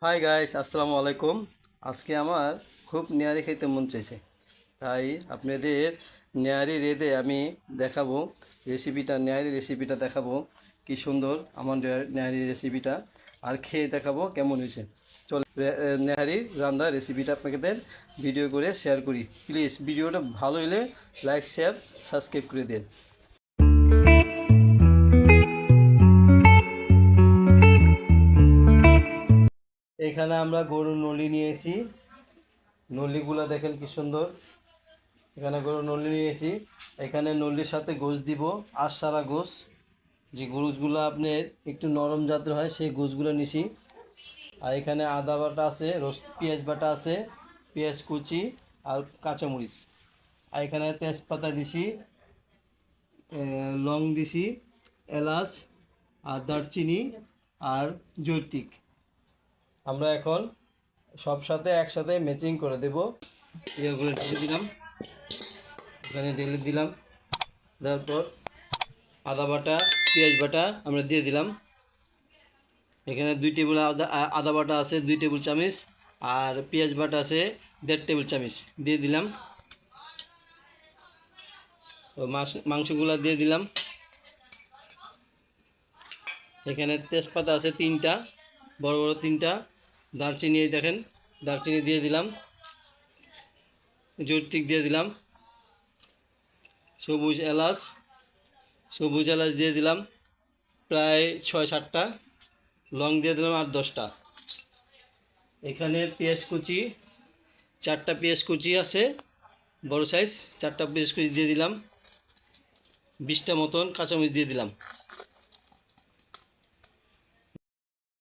Hi guys, আসসালামু আলাইকুম। আজকে আমার খুব নেহারি খেতে মন চাইছে, তাই আপনাদের নেহারি রেঁধে আমি দেখাবো নেহারি রেসিপিটা দেখাবো। কি সুন্দর আমার নেহারি রেসিপিটা, আর খেয়ে দেখাবো কেমন হয়েছে। চল নেহারি রান্না রেসিপিটা আপনাদের ভিডিও করে শেয়ার করি। প্লিজ ভিডিওটা ভালো হলে লাইক শেয়ার সাবস্ক্রাইব করে দিন। এখানে আমরা গরুর নলি নিয়েছি, নলিগুলো দেখেন কি সুন্দর। এখানে গরুর নলি নিয়েছি, এখানে নলির সাথে গোশ দিব, আর সারা গোশ, যে গোশগুলো আপনার একটু নরম জাতের হয় সেই গোশগুলো নিছি। আর এখানে আদা বাটা আছে, পেঁয়াজ বাটা আছে, পেঁয়াজ কুচি আর কাঁচামরিচ। আর এখানে তেজপাতা দিছি, লং দিছি, এলাচ আর দারচিনি আর জৈত্রিক। আমরা এখন সব সাথে একসাথে ম্যাচিং করে দেব। এগুলো ঢেলে দিলাম, এখানে ঢেলে দিলাম। তারপর আদা বাটা, পেঁয়াজ বাটা আমরা দিয়ে দিলাম। এখানে 2 টেবিল আদা বাটা আছে 2 টেবিল চামচ, আর পেঁয়াজ বাটা আছে 1.5 টেবিল চামচ দিয়ে দিলাম। মাংসগুলো দিয়ে দিলাম। এখানে তেজপাতা আছে 3টা, বড় বড় 3টা। দারচিনি দেখেন, দারচিনি দিয়ে দিলাম, জৈত্রিক দিয়ে দিলাম, সবুজ এলাচ দিয়ে দিলাম প্রায় 6-7টা, লং দিয়ে দিলাম আর 10টা। এখানে পেঁয়াজ কুচি 4টা পেঁয়াজ কুচি আছে, বড় সাইজ 4টা পেঁয়াজ কুচি দিয়ে দিলাম। 20টা মতন কাঁচামরিচ দিয়ে দিলাম।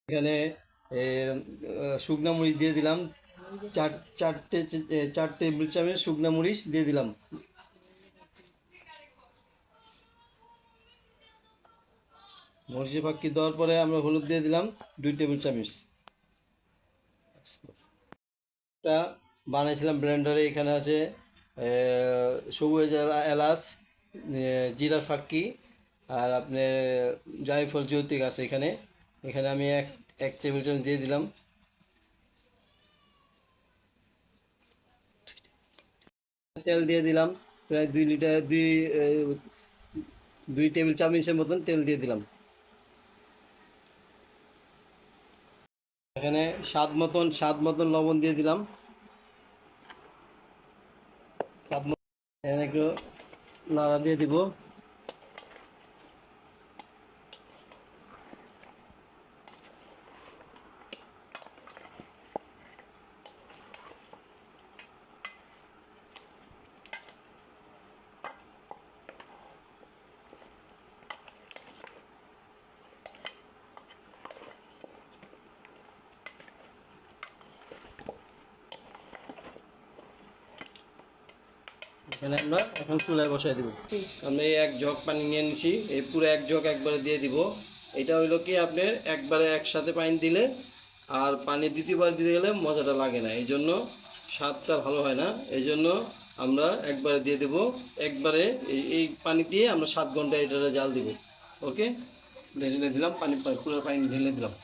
এখানে শুকনা মরিচ দিয়ে দিলাম, চার টেবিল চামচ শুকনা মরিচ দিয়ে দিলাম। মরিচের ফাঁকি দেওয়ার পরে আমরা হলুদ দিয়ে দিলাম 2 টেবিল চামচ। এটা বানিয়েছিলাম ব্লেন্ডারে। এখানে আছে সবুজ এলাচ, জিরার ফাঁকি আর আপনার জায়ফল জৈত্রিক আছে এখানে। এখানে আমি এক টেবিল চামচ দিয়ে দিলাম। তেল দিয়ে দিলাম প্রায় 2 টেবিল চামচের মতন তেল দিয়ে দিলাম। এখানে স্বাদ মতন লবণ দিয়ে দিলাম। এখানে একটু নাড়া দিয়ে দিব। এখানে আমরা এখন চুলায় বসাই দিব। আমরা এই 1 জগ পানি নিয়ে নিছি, এই পুরো 1 জগ একবারে দিয়ে দিব। এটা হইলো কি আপনার একবারে একসাথে পানি দিলে আর পানি দ্বিতীয়বার দিতে গেলে মজাটা লাগে না, এই জন্য স্বাদটা ভালো হয় না। এই জন্য আমরা একবারে দিয়ে দেব। একবারে এই পানি দিয়ে আমরা 7 ঘন্টা এটা জাল দিব। ওকে, ঢেলে দিলাম পুরো পানি ঢেলে দিলাম।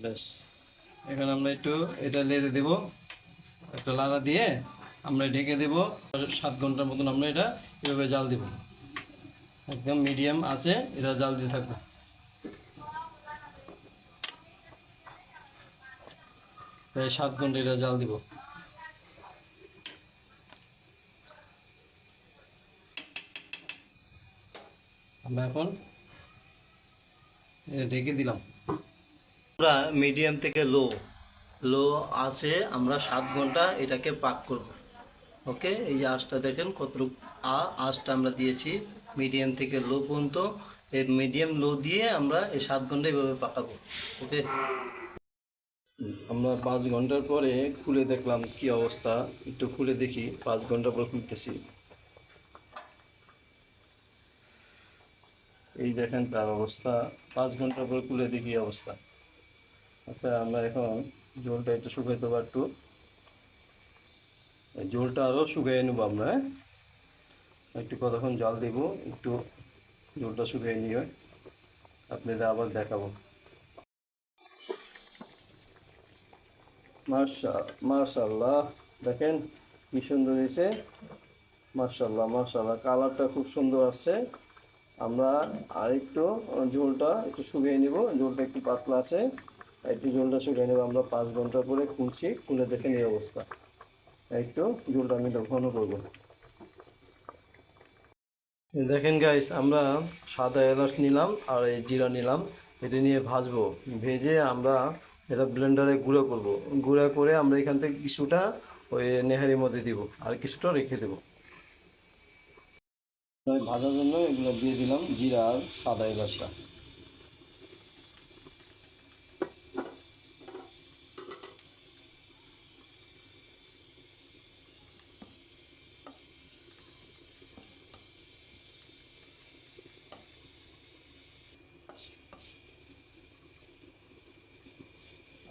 ব্যাস, এখন আমরা একটু এটা নেড়ে দেব, একটা লাড়া দিয়ে আমরা ঢেকে দেব। 7 ঘন্টার মতন আমরা এটা এভাবে জাল দেব। একদম মিডিয়াম আছে এটা জাল দিয়ে থাকবো। প্রায় 7 ঘন্টা এটা জাল দিব। আমরা এখন এটা ঢেকে দিলাম। আমরা মিডিয়াম থেকে লো আছে আমরা 7 ঘন্টা এটাকে পাক করব। ওকে, এই যে আঁচটা দেখেন কতটুকু আঁচটা আমরা দিয়েছি মিডিয়াম থেকে লো পর্যন্ত। এই মিডিয়াম লো দিয়ে আমরা এই 7 ঘন্টা এভাবে পাকাবো। ওকে, আমরা 5 ঘন্টার পরে খুলে দেখলাম কি অবস্থা। একটু খুলে দেখি, 5 ঘন্টা পর খুলতেছি। এই দেখেন তার অবস্থা, 5 ঘন্টার পর খুলে দেখি অবস্থা। আচ্ছা, আমরা এখন ঝোলটা একটু শুকাই দেবো একটু। এই ঝোলটা আরও শুকিয়ে নেবো আমরা, হ্যাঁ। একটু কতক্ষণ জল দেব, একটু ঝোলটা শুকিয়ে নিয়ে আপনাদের আবার দেখাবো। মাশাআল্লাহ, দেখেন কি সুন্দর হয়েছে। মাশাআল্লাহ মাশাআল্লাহ, কালারটা খুব সুন্দর আসছে। আমরা আরেকটু ঝোলটা একটু শুকিয়ে নিব, ঝোলটা একটু পাতলা আছে, একটু ঝোলটা শুকিয়ে নেব। আমরা 5 ঘন্টা পরে খুলছি, খুলে দেখেন এই অবস্থা। একটু ঝোলটা আমি ঘন করবো। দেখেন গাইস, আমরা সাদা এলাচ নিলাম আর এই জিরা নিলাম, এটা নিয়ে ভাজবো। ভেজে আমরা এটা ব্লেন্ডারে গুঁড়ো করব। গুঁড়া করে আমরা এখান থেকে কিছুটা ওই নেহারির মধ্যে দিব আর কিছুটা রেখে দেবো। ভাজার জন্য এগুলো দিয়ে দিলাম, জিরা আর সাদা এলাচটা।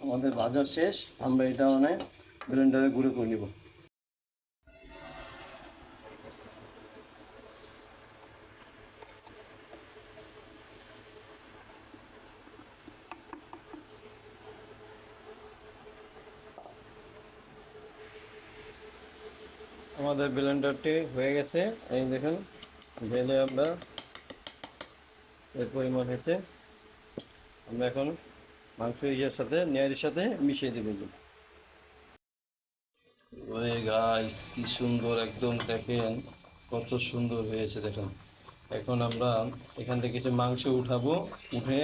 আমাদের ভাজা শেষ, আমরা এটা মানে ব্লেন্ডারে গুঁড়ো করে নিব। আমাদের ব্লেন্ডারটি হয়ে গেছে, এই দেখেন ঢেলে আমরা এর পরিমাণ হয়েছে। আমরা এখন মাংস ইয়ের সাথে নেয়ারির সাথে মিশিয়ে দেবো। ওরে গাইস, কি সুন্দর একদম, দেখেন কত সুন্দর হয়েছে দেখেন। এখন আমরা এখান থেকে কিছু মাংস উঠাবো, উঠে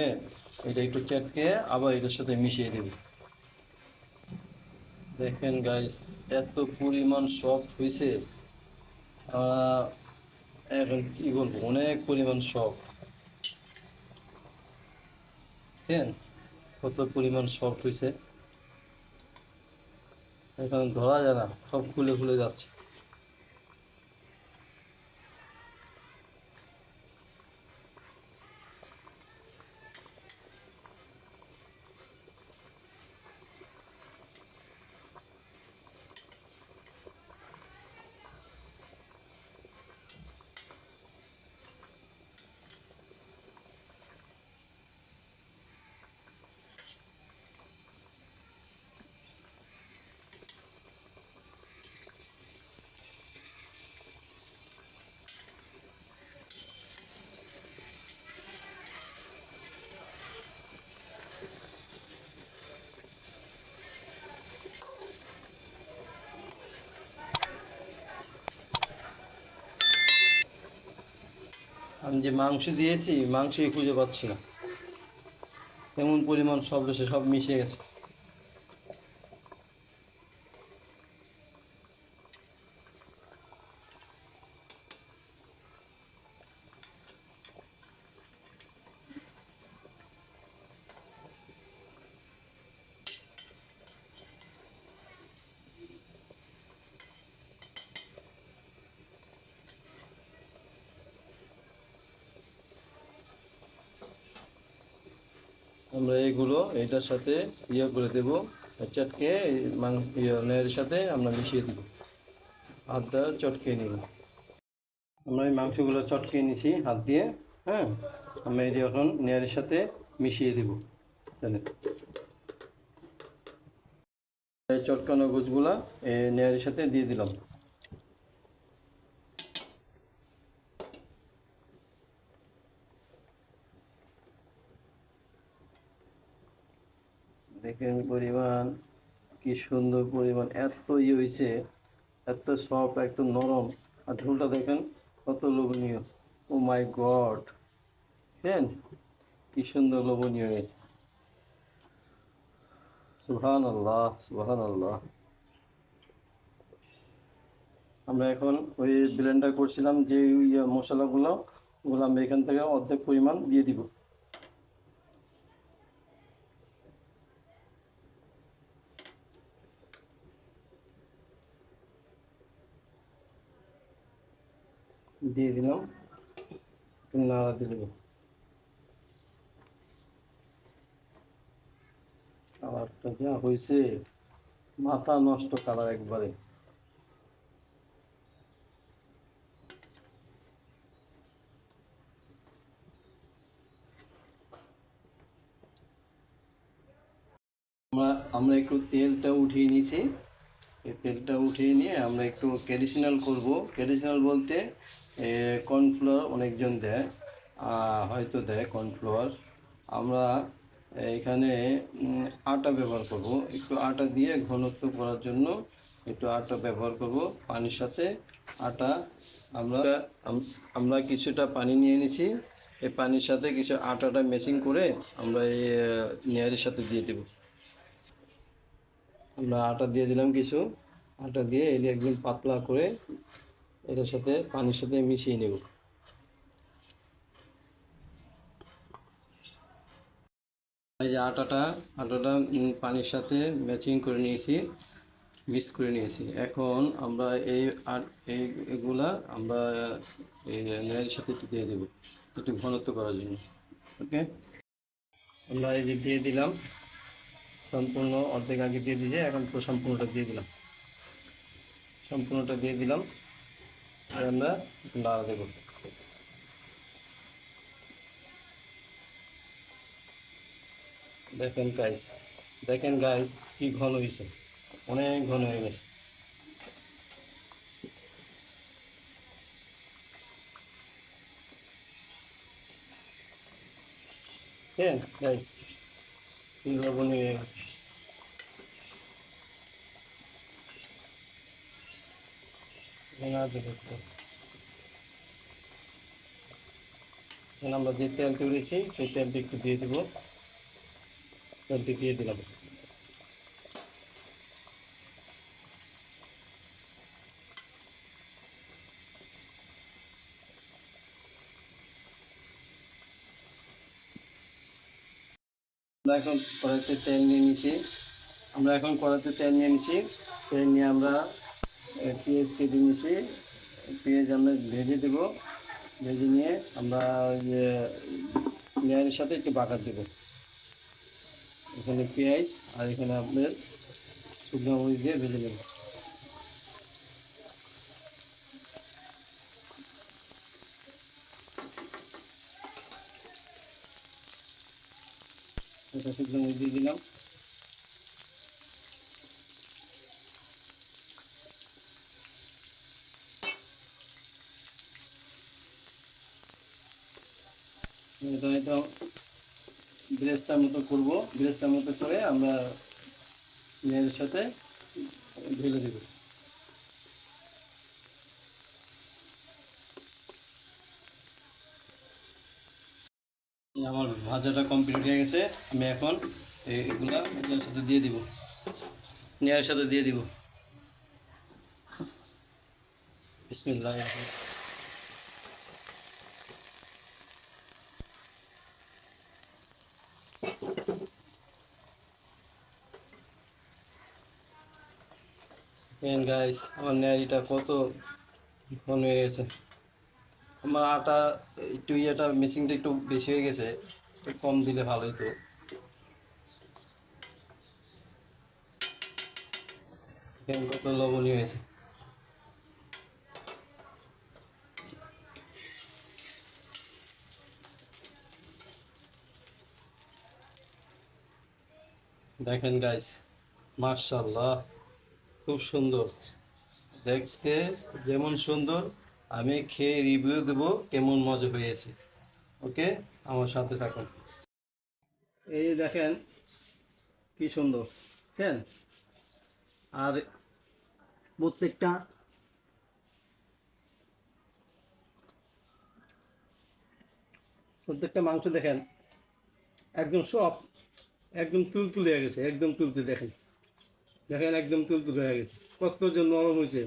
এটা একটু চেটকে আবার এটার সাথে মিশিয়ে দেব। দেখেন গাইস, এত পরিমাণ সফট হয়েছে, এখন কি বলবো, অনেক পরিমাণ সফট। দেখেন কত পরিমাণ সফট হয়েছে, এখন ধরা যায় না, সব খুলে খুলে যাচ্ছে। আমি যে মাংস দিয়েছি, মাংসই খুঁজে পাচ্ছি না, এমন পরিমাণ সব এসে সব মিশে গেছে। আমরা এইগুলো এটার সাথে করে দেবো, চটকে মাংস নেড়ের সাথে আমরা মিশিয়ে দেবো, হাত দিয়ে চটকে নিব। আমরা এই মাংসগুলো চটকে নিছি হাত দিয়ে, হ্যাঁ। আমরা এটি এখন নেড়ের সাথে মিশিয়ে দেবো, জানেন। এই চটকানো গোছগুলা এই নেড়ের সাথে দিয়ে দিলাম। দেখেন পরিমাণ, কি সুন্দর পরিমাণ, এত হয়েছে, এত সফট, একদম নরম। আর ঝোলটা দেখেন কত লোভনীয়। ও মাই গড, বুঝছেন কি সুন্দর লোভনীয় হয়েছে। সুবহান আল্লাহ সুবহান আল্লাহ। আমরা এখন ওই ব্লেন্ডার করছিলাম যে মশলাগুলো, ওগুলো আমরা এখান থেকে অর্ধেক পরিমাণ দিয়ে দিব। দিয়ে দিলাম, নাড়া দিল। কালারটা যা হয়েছে, মাথা নষ্ট কালার একবারে। আমরা একটু তেলটা উঠিয়ে নিয়েছি। এই তেলটা উঠিয়ে নিয়ে আমরা একটু ট্র্যাডিশনাল করব। ট্র্যাডিশনাল বলতে কর্নফ্লাওয়ার অনেকজন দেয়, হয়তো দেয় কর্নফ্লাওয়ার। আমরা এখানে আটা ব্যবহার করব। একটু আটা দিয়ে ঘনত্ব করার জন্য একটু আটা ব্যবহার করব পানির সাথে। আটা আমরা আমরা কিছুটা পানি নিয়ে নিয়েছি। এই পানির সাথে কিছু আটাটা মেশিং করে আমরা এই নেয়ারের সাথে দিয়ে দেব। আমরা আটা দিয়ে দিলাম কিছু। আটা দিয়ে এটা একদম পাতলা করে এটার সাথে পানির সাথে মিশিয়ে নেব। এই যে আটাটা পানির সাথে ম্যাচিং করে নিয়েছি, মিক্স করে নিয়েছি। এখন আমরা এগুলা আমরা এই নেড়ের সাথে একটু দিয়ে দেবো একটু ঘনত্ব করার জন্য। ওকে, আমরা এই যে দিয়ে দিলাম, সম্পূর্ণ অর্ধেক আগে দিয়ে দিয়েছি, এখন তো সম্পূর্ণটা দিয়ে দিলাম। সম্পূর্ণটা দিয়ে দিলাম আর আমরা নাড়া দেবো। দেখেন গাইস কি ঘন হয়েছে, অনেক ঘন হয়ে গেছে। হ্যাঁ গাইস, কি লবণ হয়ে গেছে। আমরা যে তেল তুলেছি সেই তেলটি একটু দিয়ে দেবো। তেলটি দিয়ে দিলাম। আমরা এখন কড়াইতে তেল নিয়ে নিয়েছি। তেল নিয়ে আমরা পেঁয়াজ কেটে নিয়েছি। পেঁয়াজ আমরা ভেজে দেব। ভেজে নিয়ে আমরা যে পেঁয়াজের সাথে একটু বাটার দেব। এখানে পেঁয়াজ আর এখানে আপনার শুকনো মরিচ দিয়ে ভেজে নেব। এটা শুকনো মরিচ দিয়ে দিলাম। এটা ব্রেস্তার মতো করবো। ব্রেস্তার মতো করে আমরা পেঁয়াজের সাথে ঢেলে দেব। আমার ভাজাটা কমপ্লিট হয়ে গেছে। আমি এখন এগুলা এটার সাথে দিয়ে দিব, নেয়ার সাথে দিয়ে দিব। বিসমিল্লাহ। গাইস, আমার নেয়ারিটা কত ঘন হয়ে গেছে। আমার আটা একটু মেশিনটা একটু বেশি হয়ে গেছে, একটু কম দিলে ভালো হতো। কত লবণীয় হয়েছে। দেখেন গাইস, মাশাআল্লাহ, খুব সুন্দর দেখতে। যেমন সুন্দর, আমি খেয়ে রিভিউ দেবো কেমন মজা হয়েছে। ওকে, আমার সাথে থাকুন। এই দেখেন কি সুন্দর, বুঝছেন? আর প্রত্যেকটা মাংস দেখেন একদম সফট, একদম তুলতুলে হয়ে গেছে, একদম তুলতুলে। দেখেন একদম তুলতুলে হয়ে গেছে, কত নরম হয়েছে।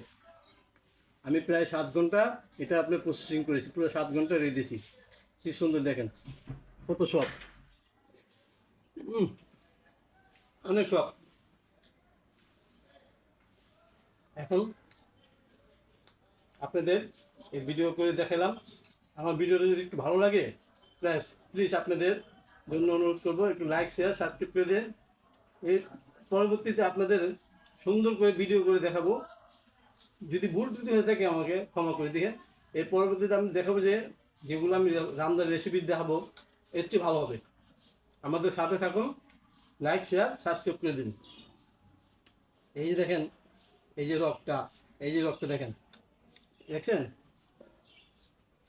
আমি প্রায় 7 ঘন্টা এটা আপনার প্রসেসিং করেছি, পুরো 7 ঘন্টা রেখেছি। কি সুন্দর দেখেন, কত সফট, অনেক সফট। এখন আপনাদের এই ভিডিও করে দেখালাম। আমার ভিডিওটা যদি একটু ভালো লাগে প্লিজ আপনাদের জন্য অনুরোধ করবো, একটু লাইক শেয়ার সাবস্ক্রাইব করে দেন। এর পরবর্তীতে আপনাদের সুন্দর করে ভিডিও করে দেখাবো। যদি ভুল ত্রুটি হয়ে থাকে আমাকে ক্ষমা করে দিকে। এর পরবর্তীতে আমি দেখাবো যে যেগুলো আমি রান্নার রেসিপি দেখাবো এর চেয়ে ভালো হবে। আমাদের সাথে থাকুন। লাইক শেয়ার সাবস্ক্রাইব করে দিন। এই যে দেখেন, এই যে রকটা, এই যে রকটা দেখেন, দেখছেন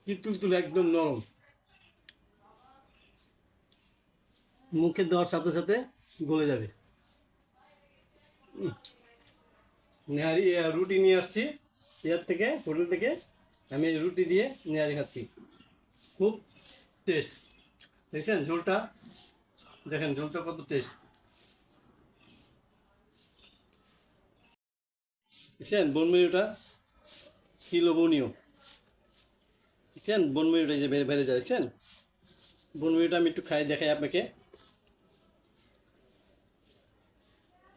কি তুলতুলে, একদম নরম, মুখে দেওয়ার সাথে সাথে গলে যাবে। নেহারি রুটি নিয়ে আসছি থেকে, হোটেল থেকে। আমি রুটি দিয়ে নেহারি খাচ্ছি, খুব টেস্ট। দেখছেন ঝোলটা, দেখেন ঝোলটা কত টেস্ট। দেখছেন বনমুড়িটা কি লোভনীয়। দেখছেন বনমুড়িটা যে বেড়ে বেড়ে যায়, দেখছেন বনমুড়িটা আমি একটু খাই, দেখাই আপনাকে।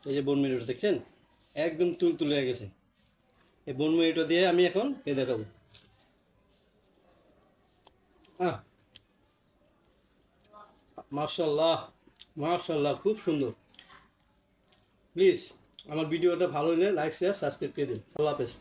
এই যে বনমুড়িটা দেখছেন একদম তুলতুলে হয়ে গেছে। এই বনমুড়িটা দিয়ে আমি এখন খেয়ে দেখাবো। মাশাল্লাহ, মাশাল্লাহ, খুব সুন্দর। প্লিজ আমার ভিডিওটা ভালো হলে লাইক শেয়ার সাবস্ক্রাইব করে দিন। আল্লাহ হাফেজ।